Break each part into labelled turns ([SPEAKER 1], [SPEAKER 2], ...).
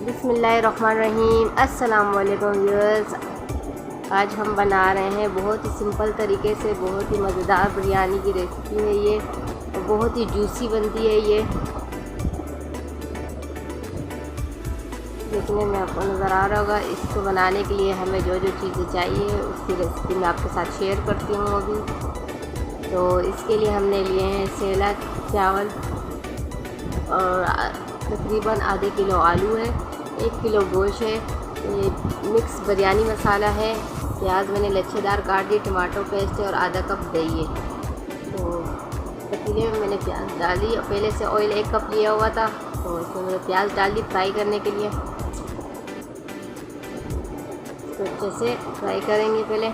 [SPEAKER 1] बिस्मिल्लाहिर्रहमानिर्रहीम। अस्सलाम वालेकुम व्यूअर्स। आज हम बना रहे हैं बहुत ही सिंपल तरीके से बहुत ही मज़ेदार बिरयानी की रेसिपी है ये, और बहुत ही जूसी बनती है ये। देखने में आपको नज़र आ रहा होगा। इसको बनाने के लिए हमें जो जो चीज़ें चाहिए उसकी रेसिपी मैं आपके साथ शेयर करती हूँ अभी। तो इसके लिए हमने लिए हैं सेला चावल और तकरीबन आधे किलो आलू है, 1 किलो गोश्त है, ये मिक्स बिरयानी मसाला है, प्याज मैंने लच्छेदार काट दिए, टमाटो पेस्ट है और आधा कप दही है। तो पतीले में मैंने प्याज डाल दी और पहले से ऑयल 1 कप लिया हुआ था, तो इसमें मैंने प्याज डाल दी फ्राई करने के लिए। तो अच्छे से फ्राई करेंगे पहले।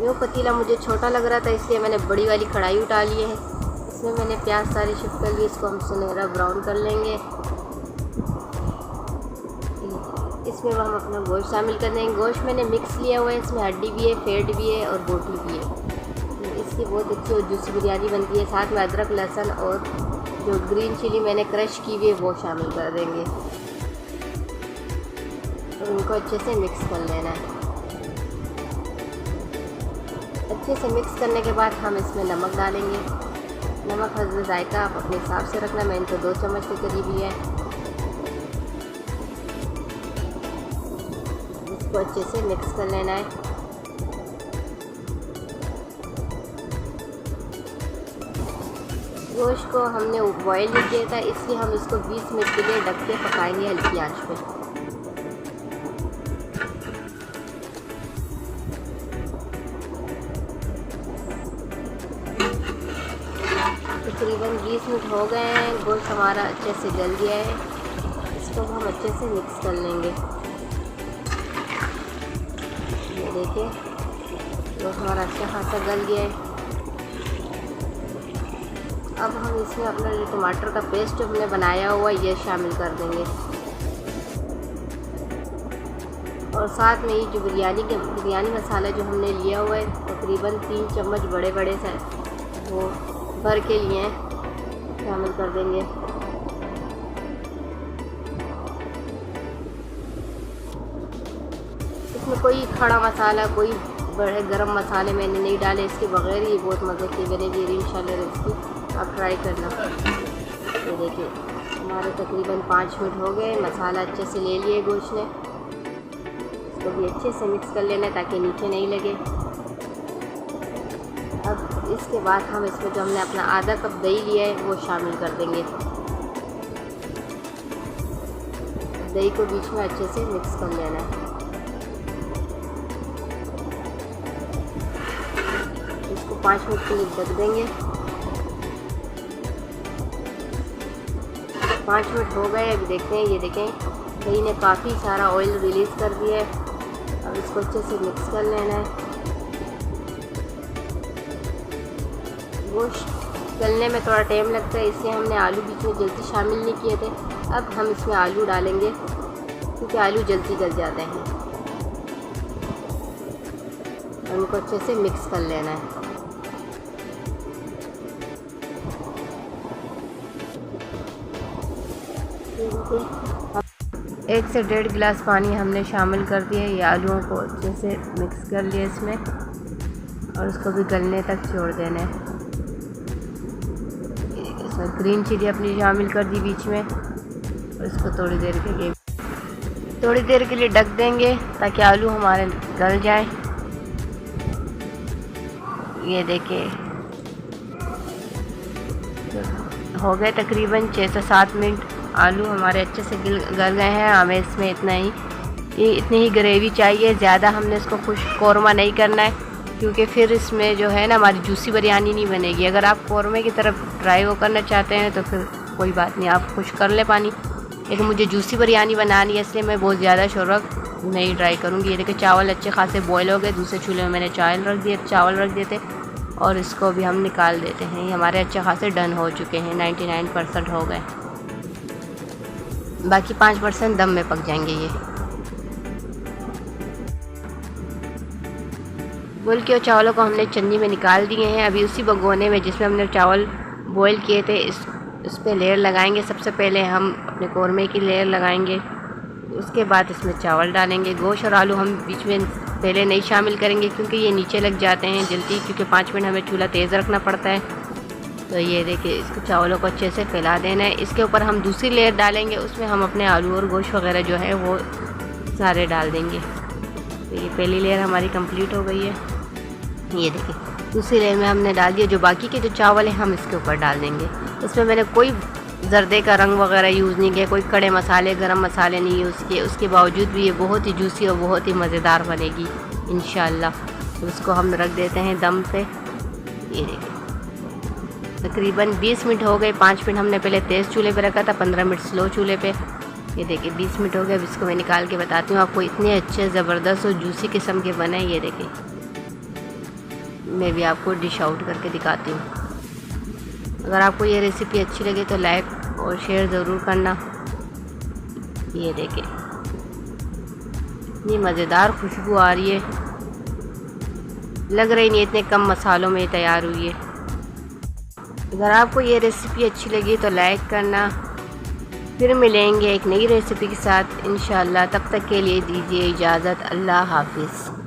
[SPEAKER 1] वो पतीला मुझे छोटा लग रहा था इसलिए मैंने बड़ी वाली कढ़ाई उठा ली है। इसमें मैंने प्याज सारे शिफ्ट कर लिए, इसको हम सुनहरा ब्राउन कर लेंगे। इसमें हम अपना गोश्त शामिल कर देंगे। गोश्त मैंने मिक्स लिया हुआ है, इसमें हड्डी भी है, फेट भी है और बोटी भी है। इसकी बहुत अच्छी और जूसी बिरयानी बनती है। साथ में अदरक लहसुन और जो ग्रीन चिली मैंने क्रश की हुई है वो शामिल कर देंगे और उनको अच्छे से मिक्स कर लेना है। अच्छे से मिक्स करने के बाद हम इसमें नमक डालेंगे। नमक हस्ब जायका आप अपने हिसाब से रखना, मैंने तो 2 चम्मच के करीब लिया है। इसको अच्छे से मिक्स कर लेना है। गोश्त को हमने बॉयल नहीं किया था, इसलिए हम इसको 20 मिनट के लिए ढक के पकाएंगे हल्की आंच पे। तकरीबन 20 मिनट हो गए हैं, गोश्त हमारा अच्छे से गल गया है। इसको हम अच्छे से मिक्स कर लेंगे। ये देखिए गोश्त हमारा अच्छा खासा गल गया है। अब हम इसमें अपना जो टमाटर का पेस्ट जो हमने बनाया हुआ है ये शामिल कर देंगे और साथ में ये जो बिरयानी मसाला जो हमने लिया हुआ है तकरीबन 3 चम्मच बड़े बड़े से वो भर के लिए शामिल कर देंगे। इसमें कोई खड़ा मसाला, कोई बड़े गरम मसाले मैंने नहीं डाले, इसके बगैर ही बहुत मज़े की बनेगी इंशाल्लाह रेसिपी, आप ट्राई करना। ये देखिए हमारे तकरीबन 5 मिनट हो गए, मसाला अच्छे से ले लिए गोश्त ने। इसको भी अच्छे से मिक्स कर लेना ताकि नीचे नहीं लगे। अब इसके बाद हम इसमें जो हमने अपना आधा कप दही लिया है वो शामिल कर देंगे। दही को बीच में अच्छे से मिक्स कर लेना है। इसको 5 मिनट के लिए ढक देंगे। 5 मिनट हो गए, अभी देखते हैं। ये देखें दही ने काफ़ी सारा ऑयल रिलीज़ कर दिया है। अब इसको अच्छे से मिक्स कर लेना है। गोश्त गलने में थोड़ा टाइम लगता है, इसलिए हमने आलू बीच में जल्दी शामिल नहीं किए थे। अब हम इसमें आलू डालेंगे क्योंकि आलू जल्दी गल जाते हैं। उनको अच्छे से मिक्स कर लेना है। एक से 1.5 गिलास पानी हमने शामिल कर दिया। ये आलूओं को अच्छे से मिक्स कर लिया इसमें और उसको भी गलने तक छोड़ देना है। ग्रीन चिली अपनी शामिल कर दी बीच में और इसको थोड़ी देर के लिए ढक देंगे ताकि आलू हमारे गल जाए। ये देखिए हो गए तकरीबन 6 से 7 मिनट। आलू हमारे अच्छे से गल गए हैं। हमें इसमें इतनी ही ग्रेवी चाहिए, ज़्यादा हमने इसको खुश्क कौरमा नहीं करना है क्योंकि फिर इसमें जो है ना हमारी जूसी बिरयानी नहीं बनेगी। अगर आप कौरमे की तरफ ट्राई वो करना चाहते हैं तो फिर कोई बात नहीं, आप खुश कर ले पानी। लेकिन मुझे जूसी बिरयानी बनानी है इसलिए मैं बहुत ज़्यादा शोरक नहीं ट्राई करूँगी। ये देखिए चावल अच्छे खासे बॉयल हो गए। दूसरे चूल्हे में मैंने चावल रख दिए थे और इसको भी हम निकाल देते हैं। ये हमारे अच्छे खासे डन हो चुके हैं, 99% हो गए। बाकी 5% दम में पक जाएंगे ये। बोल के चावलों को हमने चन्नी में निकाल दिए हैं। अभी उसी भगोने में जिसमें हमने चावल बॉईल किए थे उस पर लेयर लगाएंगे। सबसे पहले हम अपने कौरमे की लेयर लगाएंगे, उसके बाद इसमें चावल डालेंगे। गोश्त और आलू हम बीच में पहले नहीं शामिल करेंगे क्योंकि ये नीचे लग जाते हैं जल्दी, क्योंकि 5 मिनट हमें चूल्हा तेज़ रखना पड़ता है। तो ये देखिए, इसको चावलों को अच्छे से फैला देना है। इसके ऊपर हम दूसरी लेयर डालेंगे, उसमें हम अपने आलू और गोश्त वगैरह जो है वो सारे डाल देंगे। तो ये पहली लेयर हमारी कंप्लीट हो गई है। ये देखिए, दूसरी लेयर में हमने डाल दिया। जो बाकी के जो चावल है हम इसके ऊपर डाल देंगे। इसमें मैंने कोई जर्दे का रंग वगैरह यूज़ नहीं किया, कोई कड़े मसाले, गरम मसाले नहीं यूज़ किए। उसके बावजूद भी ये बहुत ही जूसी और बहुत ही मज़ेदार बनेगी इंशाल्लाह। तो इसको हम रख देते हैं दम पे। ये देखिए, तकरीबन 20 मिनट हो गए। 5 मिनट हमने पहले तेज़ चूल्हे पे रखा था, 15 मिनट स्लो चूल्हे पे। ये देखिए 20 मिनट हो गए। अब इसको मैं निकाल के बताती हूँ आपको। इतने अच्छे ज़बरदस्त और जूसी किस्म के बने। ये देखिए, मैं भी आपको डिश आउट करके दिखाती हूँ। अगर आपको ये रेसिपी अच्छी लगे तो लाइक और शेयर ज़रूर करना। ये देखिए, इतनी मज़ेदार खुशबू आ रही है, लग रही नहीं इतने कम मसालों में तैयार हुई है। अगर आपको ये रेसिपी अच्छी लगी तो लाइक करना। फिर मिलेंगे एक नई रेसिपी के साथ इंशाल्लाह। तब तक के लिए दीजिए इजाज़त। अल्लाह हाफिज़।